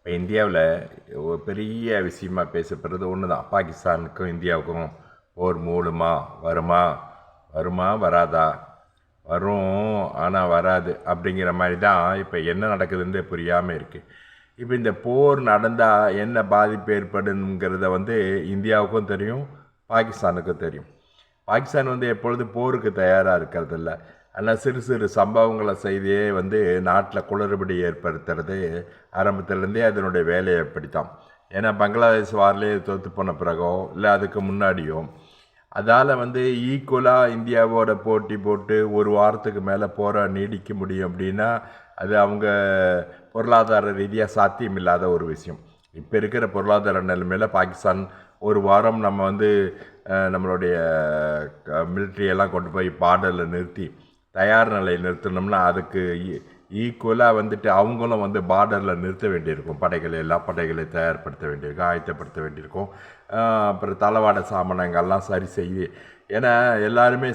இப்போ இந்தியாவில் ஒரு பெரிய விஷயமா பேசப்படுறது ஒன்று தான். பாகிஸ்தானுக்கும் இந்தியாவுக்கும் போர் மூலமா வருமா, வருமா வராதா, வரும் ஆனால் வராது அப்படிங்கிற மாதிரி தான் இப்போ என்ன நடக்குதுன்னு புரியாமல் இருக்குது. இப்போ இந்த போர் நடந்தால் என்ன பாதிப்பு ஏற்படுங்கிறத இந்தியாவுக்கும் தெரியும், பாகிஸ்தானுக்கும் தெரியும். பாகிஸ்தான் எப்பொழுது போருக்கு தயாராக இருக்கிறதில்ல. ஆனால் சிறு சிறு சம்பவங்களை செய்தே நாட்டில் குளறுபடி ஏற்படுத்துறது ஆரம்பத்திலேருந்தே அதனுடைய வேலையை அப்படித்தான். ஏன்னா பங்களாதேஷ் வார்லேயே தோற்று போன பிறகோ இல்லை அதுக்கு முன்னாடியோ அதால் ஈக்குவலாக இந்தியாவோட போட்டி போட்டு ஒரு வாரத்துக்கு மேலே போரை நீடிக்க முடியும் அப்படின்னா அது அவங்க பொருளாதார ரீதியாக சாத்தியமில்லாத ஒரு விஷயம். இப்போ இருக்கிற பொருளாதார நிலைமையில் பாகிஸ்தான் ஒரு வாரம் நம்ம நம்மளுடைய மிலிட்ரியெல்லாம் கொண்டு போய் பார்டரில் நிறுத்தி தயார் நிலையை நிறுத்தினோம்னா அதுக்கு ஈக்குவலாக அவங்களும் பார்டரில் நிறுத்த வேண்டியிருக்கும். எல்லா படைகளையும் தயார்படுத்த வேண்டியிருக்கும், ஆயத்தப்படுத்த வேண்டியிருக்கும். அப்புறம் தளவாட சாமானங்கள்லாம் சரி செய்து, ஏன்னா எல்லாருமே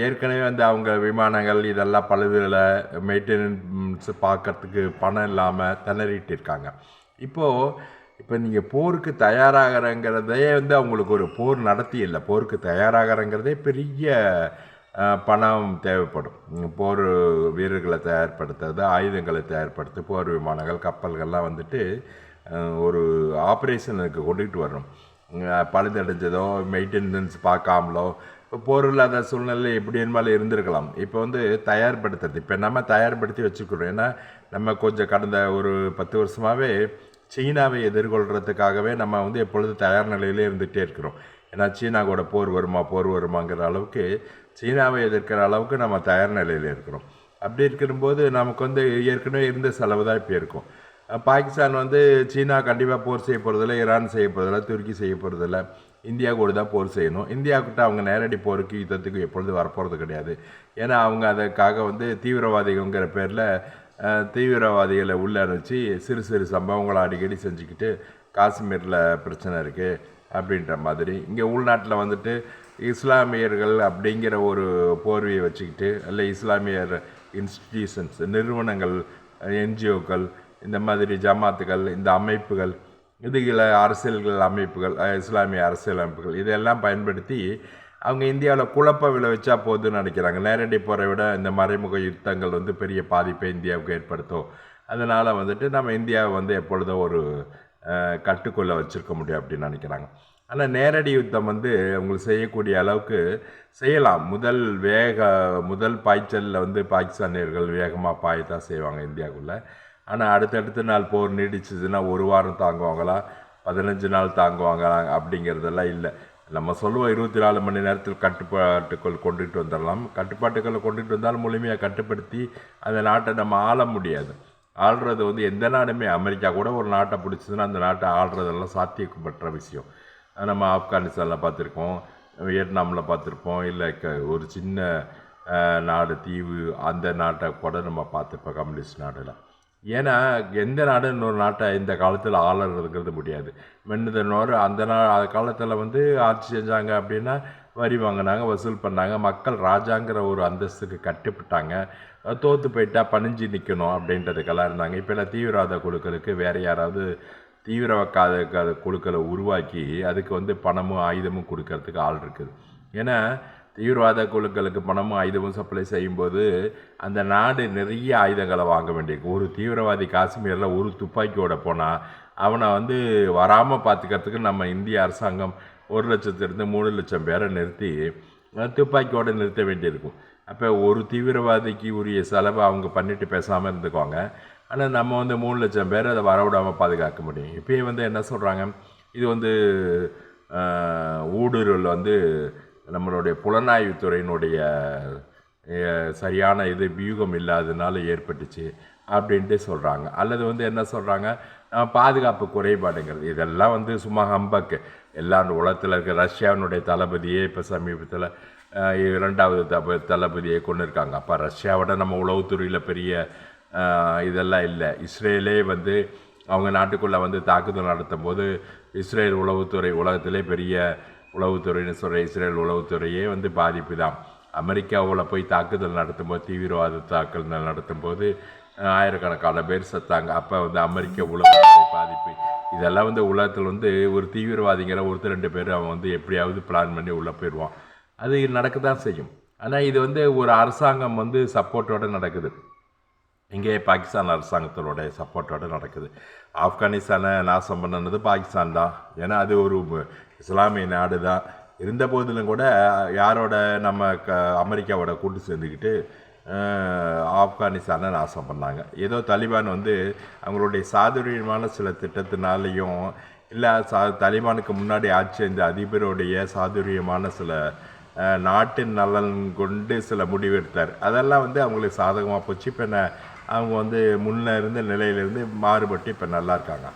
ஏற்கனவே அவங்க விமானங்கள் இதெல்லாம் பழுதுகளை மெயின்டெனன்ஸ் பார்க்கறதுக்கு பணம் இல்லாமல் திணறிட்டு இருக்காங்க. இப்போ நீங்கள் போருக்கு தயாராகிறங்கிறதே அவங்களுக்கு ஒரு போர் நடத்தி இல்லை, போருக்கு தயாராகிறங்கிறதே பெரிய பணம் தேவைப்படும். போர் வீரர்களை தயார்படுத்துறது, ஆயுதங்களை தயார்படுத்து, போர் விமானங்கள் கப்பல்கள்லாம் ஒரு ஆப்ரேஷனுக்கு கொண்டுகிட்டு வரணும். பழுதடைஞ்சதோ மெயின்டெனன்ஸ் பார்க்காமலோ இப்போ போர் இல்லாத சூழ்நிலை எப்படி இருந்தாலும் இருந்திருக்கலாம். இப்போ தயார்படுத்துறது, இப்போ நம்ம தயார்படுத்தி வச்சுக்கிறோம். ஏன்னா நம்ம கொஞ்சம் கடந்த ஒரு 10 வருஷமாகவே சீனாவை எதிர்கொள்கிறதுக்காகவே நம்ம எப்பொழுது தயார் நிலையிலே இருந்துகிட்டே இருக்கிறோம். ஏன்னா சீனா கூட போர் வருமாங்கிற அளவுக்கு, சீனாவை எதிர்க்கிற அளவுக்கு நம்ம தயார் நிலையில் இருக்கிறோம். அப்படி இருக்கிறபோது நமக்கு ஏற்கனவே இருந்த செலவு தான் இப்போ இருக்கும். பாகிஸ்தான் சீனா கண்டிப்பாக போர் செய்ய போகிறதில்ல, ஈரான் செய்ய போகிறதில்ல, துருக்கி செய்ய போகிறதில்ல, இந்தியா கூட தான் போர் செய்யணும். இந்தியாவுக்கிட்ட அவங்க நேரடி போருக்கு யுத்தத்துக்கு எப்பொழுது வரப்போகிறது கிடையாது. ஏன்னா அவங்க அதுக்காக தீவிரவாதிகங்கிற பேரில் தீவிரவாதிகளை உள்ளே அனுப்பிச்சு சிறு சிறு சம்பவங்களை அடிக்கடி செஞ்சுக்கிட்டு காஷ்மீரில் பிரச்சனை இருக்குது அப்படின்ற மாதிரி, இங்கே உள்நாட்டில் இஸ்லாமியர்கள் அப்படிங்கிற ஒரு போர்வையை வச்சுக்கிட்டு, இல்லை இஸ்லாமியர் இன்ஸ்டிடியூஷன்ஸ் நிறுவனங்கள், என்ஜிஓக்கள், இந்த மாதிரி ஜமாத்துகள், இந்த அமைப்புகள், இதுகளை அரசியல்கள் அமைப்புகள், இஸ்லாமிய அரசியல் அமைப்புகள் இதெல்லாம் பயன்படுத்தி அவங்க இந்தியாவில் குழப்ப விளைவிச்சா போதுன்னு நினைக்கிறாங்க. நேரடி போரை விட இந்த மறைமுக யுத்தங்கள் பெரிய பாதிப்பை இந்தியாவுக்கு ஏற்படுத்தும். அதனால் நம்ம இந்தியாவை எப்பொழுதோ ஒரு கட்டுக்குள்ளே வச்சுருக்க முடியும் அப்படின்னு நினைக்கிறாங்க. ஆனால் நேரடி யுத்தம் அவங்களுக்கு செய்யக்கூடிய அளவுக்கு செய்யலாம். முதல் பாய்ச்சலில் பாகிஸ்தானியர்கள் வேகமாக பாயத்தான் செய்வாங்க இந்தியாவுக்குள்ளே. ஆனால் அடுத்தடுத்த நாள் போர் நீடிச்சதுன்னா ஒரு வாரம் தாங்குவாங்களா, 15 நாள் தாங்குவாங்களா அப்படிங்கிறதெல்லாம் இல்லை. நம்ம சொல்லுவோம் 24 மணி நேரத்தில் கட்டுப்பாட்டுக்குள் கொண்டுட்டு வந்துடலாம். கட்டுப்பாட்டுக்களை கொண்டுட்டு வந்தாலும் முழுமையாக கட்டுப்படுத்தி அந்த நாட்டை நம்ம ஆள முடியாது. ஆள்றது எந்த நாடுமே, அமெரிக்கா கூட ஒரு நாட்டை பிடிச்சதுன்னா அந்த நாட்டை ஆள்றதெல்லாம் சாத்தியப்பட்ட விஷயம். நம்ம ஆப்கானிஸ்தானில் பார்த்துருக்கோம், வியட்நாமில் பார்த்துருப்போம், இல்லை ஒரு சின்ன நாடு தீவு அந்த நாட்டை கூட நம்ம பார்த்துருப்போம் கம்யூனிஸ்ட் நாடில். ஏன்னா எந்த நாடு இன்னொரு நாட்டை இந்த காலத்தில் ஆளுறதுங்கிறது முடியாது. முன்னதனோரு அந்த காலத்தில் ஆட்சி செஞ்சாங்க அப்படின்னா வரி வாங்கினாங்க, வசூல் பண்ணாங்க, மக்கள் ராஜாங்கிற ஒரு அந்தஸ்துக்கு கட்டுப்பட்டாங்க. தோற்று போயிட்டா பணிஞ்சு நிற்கணும் அப்படின்றதுக்கெல்லாம் இருந்தாங்க. இப்போ எல்லாம் தீவிரவாத குழுக்களுக்கு வேறு யாராவது தீவிரவாத குழுக்களை உருவாக்கி அதுக்கு பணமும் ஆயுதமும் கொடுக்கறதுக்கு ஆள் இருக்குது. ஏன்னா தீவிரவாத குழுக்களுக்கு பணமும் ஆயுதமும் சப்ளை செய்யும்போது அந்த நாடு நிறைய ஆயுதங்களை வாங்க வேண்டியிருக்கு. ஒரு தீவிரவாதி காஷ்மீரில் ஒரு துப்பாக்கியோட போனால் அவனை வராமல் பார்த்துக்கிறதுக்கு நம்ம இந்திய அரசாங்கம் 1 லட்சத்திலிருந்து 3 லட்சம் பேரை நிறுத்தி துப்பாக்கியோடு நிறுத்த வேண்டியிருக்கும். அப்போ ஒரு தீவிரவாதிக்கு உரிய செலவை அவங்க பண்ணிட்டு பேசாமல் இருந்துக்குவாங்க. ஆனால் நம்ம 3 லட்சம் பேர் அதை வரவிடாமல் பாதுகாக்க முடியும். இப்போயே என்ன சொல்கிறாங்க, இது ஊடுருவல் நம்மளுடைய புலனாய்வுத்துறையினுடைய சரியான வியூகம் இல்லாததுனால ஏற்பட்டுச்சு அப்படின்ட்டு சொல்கிறாங்க. அல்லது என்ன சொல்கிறாங்க, பாதுகாப்பு குறைபாடுங்கிறது. இதெல்லாம் சும்மா ஹம்பக்கு. எல்லா உலகத்தில் இருக்க ரஷ்யாவினுடைய தளபதியே இப்போ சமீபத்தில் 2வது தளபதியை கொண்டு இருக்காங்க. அப்போ ரஷ்யாவோட நம்ம உளவுத்துறையில் பெரிய இதெல்லாம் இல்லை. இஸ்ரேலே அவங்க நாட்டுக்குள்ளே தாக்குதல் நடத்தும் போது இஸ்ரேல் உளவுத்துறை உலகத்திலே பெரிய உளவுத்துறைன்னு சொல்கிற இஸ்ரேல் உளவுத்துறையே பாதிப்பு தான். அமெரிக்காவில் போய் தாக்குதல் நடத்தும்போது, தீவிரவாத தாக்குதல் நடத்தும்போது ஆயிரக்கணக்கான பேர் செத்தாங்க. அப்போ வந்து அமெரிக்க உளவுத்துறை பாதிப்பு இதெல்லாம் வந்து உலகத்தில் வந்து ஒரு தீவிரவாதிங்கிற ஒருத்தர் 2 பேர் அவன் வந்து எப்படியாவது பிளான் பண்ணி உள்ளே போயிடுவான். அது நடக்க தான் செய்யும். ஆனால் இது வந்து ஒரு அரசாங்கம் வந்து சப்போர்ட்டோடு நடக்குது. இங்கே பாகிஸ்தான் அரசாங்கத்தினுடைய சப்போர்ட்டோடு நடக்குது. ஆப்கானிஸ்தானை நாசம் பண்ணது பாகிஸ்தான் தான். ஏன்னா அது ஒரு இஸ்லாமிய நாடு தான். இருந்த போதிலும் கூட யாரோட நம்ம அமெரிக்காவோட கூட்டு சேர்ந்துக்கிட்டு ஆப்கானிஸ்தானை நாசம் பண்ணாங்க. ஏதோ தாலிபான் வந்து அவங்களுடைய சாதுரியமான சில திட்டத்தினாலேயும் இல்லை தாலிபானுக்கு முன்னாடி ஆட்சி இந்த அதிபருடைய சாதுரியமான சில நாட்டின் நலன் கொண்டு சில முடிவெடுத்தார். அதெல்லாம் வந்து அவங்களுக்கு சாதகமாக போச்சு. இப்போ அவங்க வந்து முன்ன இருந்த நிலையிலேருந்து மாறுபட்டு இப்போ நல்லா இருக்காங்க.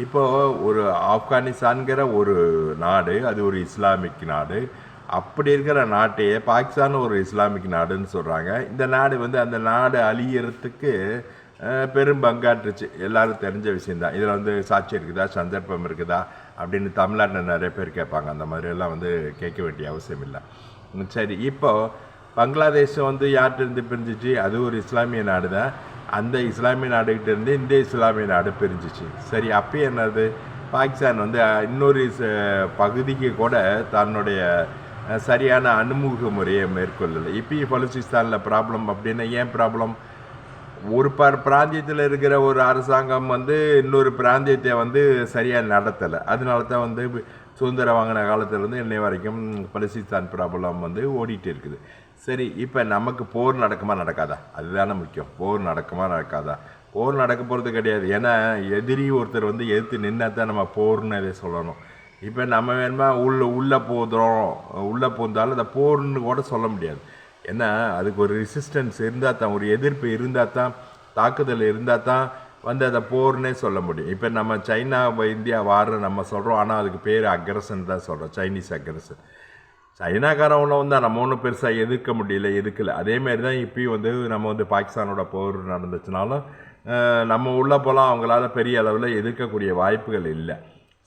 இப்போது ஒரு ஆப்கானிஸ்தான்கிற ஒரு நாடு, அது ஒரு இஸ்லாமிக் நாடு. அப்படி இருக்கிற நாட்டையே பாகிஸ்தான் ஒரு இஸ்லாமிக் நாடுன்னு சொல்கிறாங்க. இந்த நாடு வந்து அந்த நாடு அழியறதுக்கு பெரும் பங்காற்றுச்சு. எல்லோரும் தெரிஞ்ச விஷயந்தான். இதில் வந்து சாட்சி இருக்குதா, சந்தர்ப்பம் இருக்குதா அப்படின்னு தமிழ்நாட்டில் நிறைய பேர் கேட்பாங்க. அந்த மாதிரியெல்லாம் வந்து கேட்க வேண்டிய அவசியம் இல்லை. சரி, இப்போது பங்களாதேஷம் வந்து யார்கிட்டருந்து பிரிஞ்சிச்சு? அது ஒரு இஸ்லாமிய நாடு தான். அந்த இஸ்லாமிய நாடுகிட்ட இருந்து இந்த இஸ்லாமிய நாடு பிரிஞ்சிச்சு. சரி, அப்போ என்னது, பாகிஸ்தான் வந்து இன்னொரு பகுதிக்கு கூட தன்னுடைய சரியான அணுமுக முறையை மேற்கொள்ளலை. இப்பயும் பலுச்சிஸ்தானில் ப்ராப்ளம் அப்படின்னா ஏன் ப்ராப்ளம்? ஒரு பிராந்தியத்தில் இருக்கிற ஒரு அரசாங்கம் வந்து இன்னொரு பிராந்தியத்தை வந்து சரியாக நடத்தலை. அதனால தான் வந்து சுதந்திரம் வாங்கின காலத்திலேருந்து இன்னை வரைக்கும் பலுச்சிஸ்தான் ப்ராப்ளம் வந்து ஓடிட்டு இருக்குது. சரி, இப்போ நமக்கு போர் நடக்குமா நடக்காதா? அதுதானே முக்கியம். போர் நடக்குமா நடக்காதா? போர் நடக்க போகிறது கிடையாது. ஏன்னா எதிரி ஒருத்தர் வந்து எதிர்த்து நின்னா தான் நம்ம போர்னு அதை சொல்லணும். இப்போ நம்ம வேணுமா உள்ளே போந்தாலும் அதை போர்னு கூட சொல்ல முடியாது. ஏன்னா அதுக்கு ஒரு ரெசிஸ்டன்ஸ் இருந்தால் தான், ஒரு எதிர்ப்பு இருந்தால் தான், தாக்குதல் இருந்தால் தான் வந்து அதை போர்னே சொல்ல முடியும். இப்போ நம்ம சைனா இந்தியா வார நம்ம சொல்கிறோம், ஆனால் அதுக்கு பேர் அக்ரஷன் தான் சொல்கிறோம், சைனீஸ் அக்ரஷன். சைனாக்காரவனை வந்து நம்ம ஒன்றும் பெருசாக எதிர்க்க முடியல, எதுக்கல. அதேமாரி தான் இப்பயும் வந்து நம்ம வந்து பாகிஸ்தானோட போர் நடந்துச்சுனாலும் நம்ம உள்ளே போகலாம், அவங்களால பெரிய அளவில் எதிர்க்கக்கூடிய வாய்ப்புகள் இல்லை.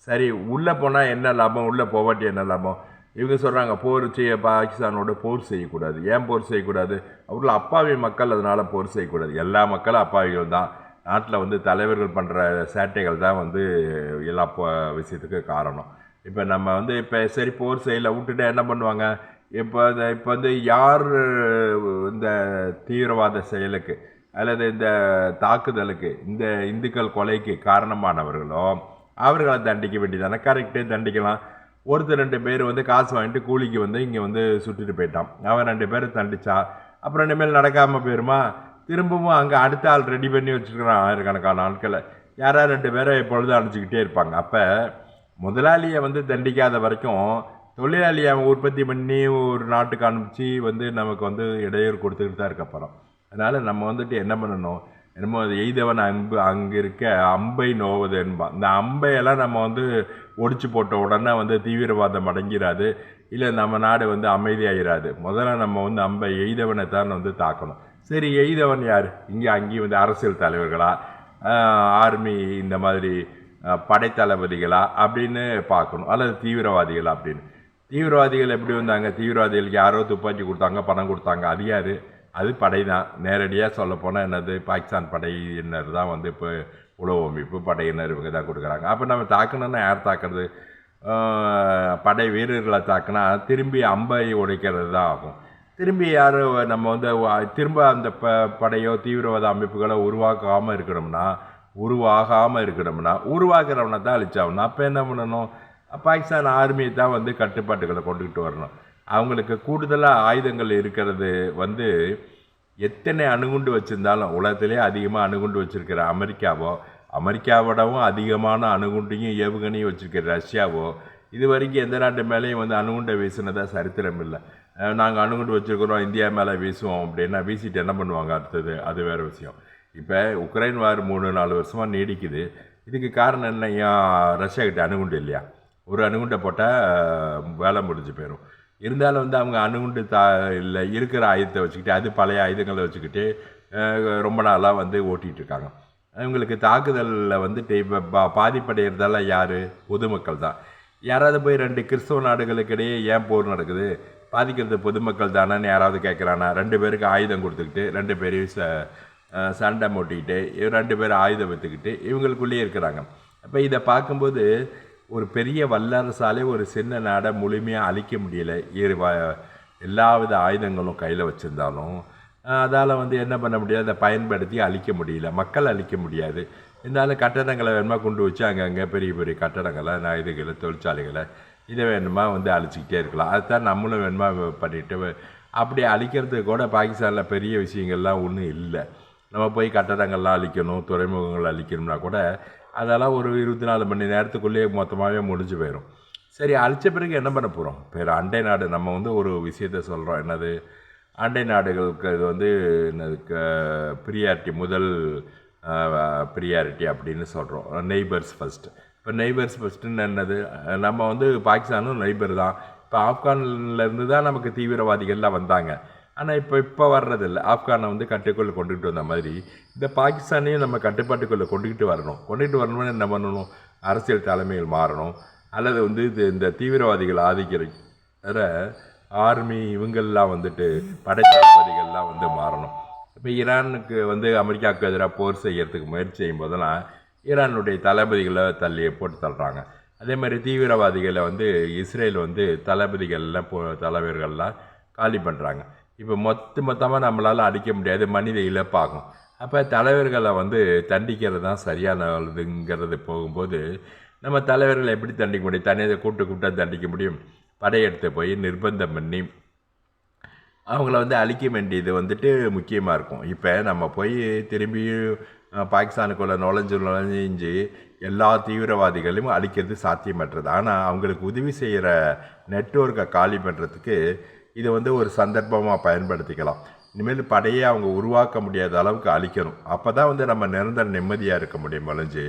சரி, உள்ளே போனால் என்ன லாபம், உள்ளே போவாட்டி என்ன லாபம்? இவங்க சொல்கிறாங்க பாகிஸ்தானோட போர் செய்யக்கூடாது. ஏன் போர் செய்யக்கூடாது? அவர்கள் அப்பாவி மக்கள், அதனால் போர் செய்யக்கூடாது. எல்லா மக்களும் அப்பாவிகள் தான். நாட்டில் வந்து தலைவர்கள் பண்ணுற சேட்டைகள் தான் வந்து எல்லா விஷயத்துக்கு காரணம். இப்போ நம்ம வந்து இப்போ சரி போர் செய்யலை விட்டுட்டு என்ன பண்ணுவாங்க? இப்போ வந்து யார் இந்த தீவிரவாத செயலுக்கு அல்லது இந்த தாக்குதலுக்கு, இந்த இந்துக்கள் கொலைக்கு காரணமானவர்களோ அவர்களை தண்டிக்க வேண்டியதானே? கரெக்டு, தண்டிக்கலாம். ஒருத்தர் 2 பேர் வந்து காசு வாங்கிட்டு கூலிக்கு வந்து இங்கே வந்து சுட்டுட்டு போயிட்டான். அவன் 2 பேரை தண்டிச்சா அப்புறம் இனிமேல் நடக்காமல் போயிருமா? திரும்பவும் அங்கே அடுத்த ஆள் ரெடி பண்ணி வச்சுருக்கிறான் ஆயிரக்கணக்கான ஆட்களை. யாராவது 2 பேரை எப்பொழுதும் அனுப்பிச்சிக்கிட்டே இருப்பாங்க. அப்போ முதலாளியை வந்து தண்டிக்காத வரைக்கும் தொழிலாளியை அவன் உற்பத்தி பண்ணி ஒரு நாட்டுக்கு அனுப்பிச்சு வந்து நமக்கு வந்து இடையூறு கொடுத்துக்கிட்டு தான் இருக்க போகிறோம். அதனால் நம்ம வந்துட்டு என்ன பண்ணணும்? என்னமோ அது எய்தவன் அங்கே இருக்க அம்பை நோவது என்பான். இந்த அம்பையெல்லாம் நம்ம வந்து ஒடிச்சு போட்ட உடனே வந்து தீவிரவாதம் அடங்கிடாது, இல்லை நம்ம நாடு வந்து அமைதியாகிடாது. முதல்ல நம்ம வந்து அம்பை எய்தவனை தான் வந்து தாக்கணும். சரி, எய்தவன் யார்? இங்கே அங்கேயும் வந்து அரசியல் தலைவர்களா, ஆர்மி இந்த மாதிரி படைத்தளபதிகளா அப்படின்னு பார்க்கணும், அல்லது தீவிரவாதிகளா அப்படின்னு. தீவிரவாதிகள் எப்படி வந்தாங்க? தீவிரவாதிகளுக்கு யாரோ துப்பாக்கி கொடுத்தாங்க, பணம் கொடுத்தாங்க. அது யார்? அது படை தான். நேரடியாக சொல்லப்போனால் என்னது, பாகிஸ்தான் படையினர் தான் வந்து இப்போ உளவு அமைப்பு படையினர் இவங்க தான் கொடுக்குறாங்க. அப்போ நம்ம தாக்கணுன்னா யார் தாக்குறது? படை வீரர்களை தாக்குனா திரும்பி அம்பை உடைக்கிறது தான் ஆகும். திரும்பி யார் நம்ம வந்து திரும்ப அந்த படையோ தீவிரவாத அமைப்புகளோ உருவாகாமல் இருக்கணும்னா உருவாக்குறவனை தான் அழிச்சாகணும். அப்போ என்ன பண்ணணும்? பாகிஸ்தான் ஆர்மியை தான் வந்து கட்டுப்பாட்டுகளை கொண்டுக்கிட்டு வரணும். அவங்களுக்கு கூடுதலாக ஆயுதங்கள் இருக்கிறது வந்து எத்தனை அணுகுண்டு வச்சுருந்தாலும், உலகத்திலே அதிகமாக அணுகுண்டு வச்சுருக்கிற அமெரிக்காவோடவும் அதிகமான அணுகுண்டையும் ஏவுகணையும் வச்சுருக்கிற ரஷ்யாவோ இது வரைக்கும் எந்த நாட்டு மேலேயும் வந்து அணுகுண்டை வீசினதாக சரித்திரம் இல்லை. நாங்கள் அணுகுண்டு வச்சுருக்கிறோம், இந்தியா மேலே வீசுவோம் அப்படின்னா வீசிட்டு என்ன பண்ணுவாங்க அடுத்தது? அது வேறு விஷயம். இப்போ உக்ரைன் வார் 3-4 வருஷமாக நீடிக்குது. இதுக்கு காரணம் என்ன? ஏன் ரஷ்யா கிட்ட அணுகுண்டு இல்லையா? ஒரு அணுகுண்டை போட்டால் வேலை முடிஞ்சு போயிடும். இருந்தாலும் வந்து அவங்க அணுகுண்டு இல்லை இருக்கிற ஆயுதத்தை வச்சுக்கிட்டு, அது பழைய ஆயுதங்களை வச்சுக்கிட்டு ரொம்ப நாளாக வந்து ஓட்டிகிட்ருக்காங்க. அவங்களுக்கு தாக்குதலில் வந்துட்டு இப்போ பாதிப்படைகிறதெல்லாம் யார்? பொதுமக்கள் தான். யாராவது போய் 2 கிறிஸ்தவ நாடுகளுக்கிடையே ஏன் போர் நடக்குது? பாதிக்கிறது பொதுமக்கள் தானேன்னு யாராவது கேட்குறானா? 2 பேருக்கு ஆயுதம் கொடுத்துக்கிட்டு 2 பேரையும் சண்டை மூட்டிக்கிட்டு 2 பேர் ஆயுதம் வைத்துக்கிட்டு இவங்களுக்குள்ளேயே இருக்கிறாங்க. அப்போ இதை பார்க்கும்போது ஒரு பெரிய வல்லரசாலே ஒரு சின்ன நாடை முழுமையாக அழிக்க முடியலை. எல்லா வித ஆயுதங்களும் கையில் வச்சுருந்தாலும் அதால் என்ன பண்ண முடியாது, அதை பயன்படுத்தி அழிக்க முடியல, மக்கள் அழிக்க முடியாது. இருந்தாலும் கட்டடங்களை வேணுமா கொண்டு வச்சு அங்கங்கே பெரிய பெரிய கட்டடங்களை, இதுகளை, தொழிற்சாலைகளை இதை வேணுமா அழிச்சிக்கிட்டே இருக்கலாம். அதுதான் நம்மளும் வேணுமா பண்ணிட்டு அப்படி அழிக்கிறதுக்கு கூட பாகிஸ்தானில் பெரிய விஷயங்கள்லாம் ஒன்றும் இல்லை. நம்ம போய் கட்டடங்கள்லாம் அழிக்கணும், துறைமுகங்கள் அழிக்கணும்னா கூட அதெல்லாம் ஒரு 24 மணி நேரத்துக்குள்ளேயே மொத்தமாகவே முடிஞ்சு போயிடும். சரி, அழித்த பிறகு என்ன பண்ண போகிறோம்? அண்டை நாடு நம்ம ஒரு விஷயத்த சொல்கிறோம், என்னது, அண்டை நாடுகளுக்கு இது என்னது ப்ரியாரிட்டி, முதல் ப்ரியாரிட்டி அப்படின்னு சொல்கிறோம். Neighbours first. இப்போ நெய்பர்ஸ் ஃபஸ்ட்டுன்னு என்னது, நம்ம பாகிஸ்தானும் நெய்பர் தான். இப்போ ஆப்கான்லேருந்து தான் நமக்கு தீவிரவாதிகள்லாம் வந்தாங்க. ஆனால் இப்போ வர்றதில்லை. ஆப்கானை கட்டுக்குள்ளே கொண்டுகிட்டு வந்த மாதிரி இந்த பாகிஸ்தானையும் நம்ம கட்டுப்பாட்டுக்குள்ளே கொண்டுக்கிட்டு வரணும்னு என்ன பண்ணணும்? அரசியல் தலைமைகள் மாறணும். அல்லது இந்த தீவிரவாதிகள் ஆதிக்கிற ஆர்மி இவங்கள்லாம் படை தளபதிகள்லாம் மாறணும். இப்போ ஈரானுக்கு அமெரிக்காவுக்கு எதிராக போர் செய்யறதுக்கு முயற்சி செய்யும் போதெல்லாம் ஈரானுடைய தளபதிகளை போட்டு தள்ளுறாங்க. அதே மாதிரி தீவிரவாதிகளை இஸ்ரேல் தளபதிகள்லாம் தலைவர்கள்லாம் காலி பண்ணுறாங்க. இப்போ மொத்தமாக நம்மளால் அடிக்க முடியாது, மனித இழப்பாகும். அப்போ தலைவர்களை தண்டிக்கிறது தான் சரியானதுங்கிறது போகும்போது நம்ம தலைவர்களை எப்படி தண்டிக்க முடியும்? தனியாக கூப்பிட்டா தண்டிக்க முடியும்? படையெடுத்து போய் நிர்பந்தம் பண்ணி அவங்கள அழிக்க வேண்டியது முக்கியமாக இருக்கும். இப்போ நம்ம போய் திரும்பி பாகிஸ்தானுக்குள்ளே நுழைஞ்சு எல்லா தீவிரவாதிகளையும் அழிக்கிறது சாத்தியமற்றது. ஆனால் அவங்களுக்கு உதவி செய்கிற நெட்வொர்க்கை காலி பண்ணுறதுக்கு இதை ஒரு சந்தர்ப்பமாக பயன்படுத்திக்கலாம். இனிமேல் படையை அவங்க உருவாக்க முடியாத அளவுக்கு அழிக்கணும். அப்போ தான் நம்ம நிரந்தர நிம்மதியாக இருக்க முடியும். ஒழிஞ்சு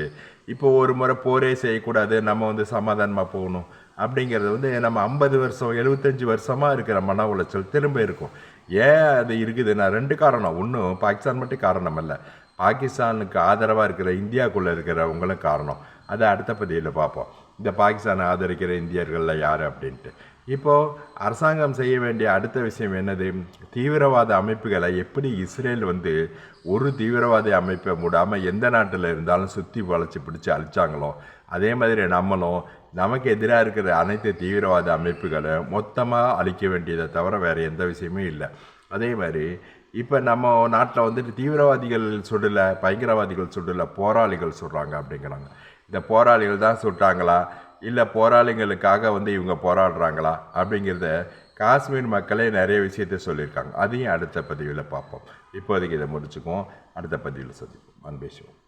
இப்போ ஒரு முறை போரே செய்யக்கூடாது, நம்ம சமாதானமாக போகணும் அப்படிங்கிறது நம்ம 50 வருஷம் 75 வருஷமாக இருக்கிற மன உளைச்சல் திரும்ப இருக்கும். ஏன் அது இருக்குதுன்னா 2 காரணம். ஒன்றும் பாகிஸ்தான் மட்டும் காரணம் இல்லை, பாகிஸ்தானுக்கு ஆதரவாக இருக்கிற இந்தியாவுக்குள்ளே இருக்கிறவங்களும் காரணம். அதை அடுத்த பதிவில் பார்ப்போம். இந்த பாகிஸ்தானை ஆதரிக்கிற இந்தியர்களில் யார் அப்படின்ட்டு. இப்போது அரசாங்கம் செய்ய வேண்டிய அடுத்த விஷயம் என்னது? தீவிரவாத அமைப்புகளை எப்படி இஸ்ரேல் ஒரு தீவிரவாத அமைப்பை மூடாமல் எந்த நாட்டில் இருந்தாலும் சுற்றி வளைச்சி பிடிச்சி அழிச்சாங்களோ அதே மாதிரி நம்மளும் நமக்கு எதிராக இருக்கிற அனைத்து தீவிரவாத அமைப்புகளை மொத்தமாக அழிக்க வேண்டியதை தவிர வேறு எந்த விஷயமும் இல்லை. அதே மாதிரி இப்போ நம்ம நாட்டில் தீவிரவாதிகள் சுடலை, பயங்கரவாதிகள் சுடலை, போராளிகள் சுடுறாங்க அப்படிங்கிறாங்க. இந்த போராளிகள் தான் சுட்டாங்களா, இல்லை போராளிகளுக்காக இவங்க போராடுறாங்களா அப்படிங்கிறத காஷ்மீர் மக்களே நிறைய விஷயத்த சொல்லியிருக்காங்க. அதையும் அடுத்த பதிவில் பார்ப்போம். இப்போதைக்கு இதை முடிச்சுக்குவோம். அடுத்த பதிவில் சந்திப்போம். அன்பேசுவோம்.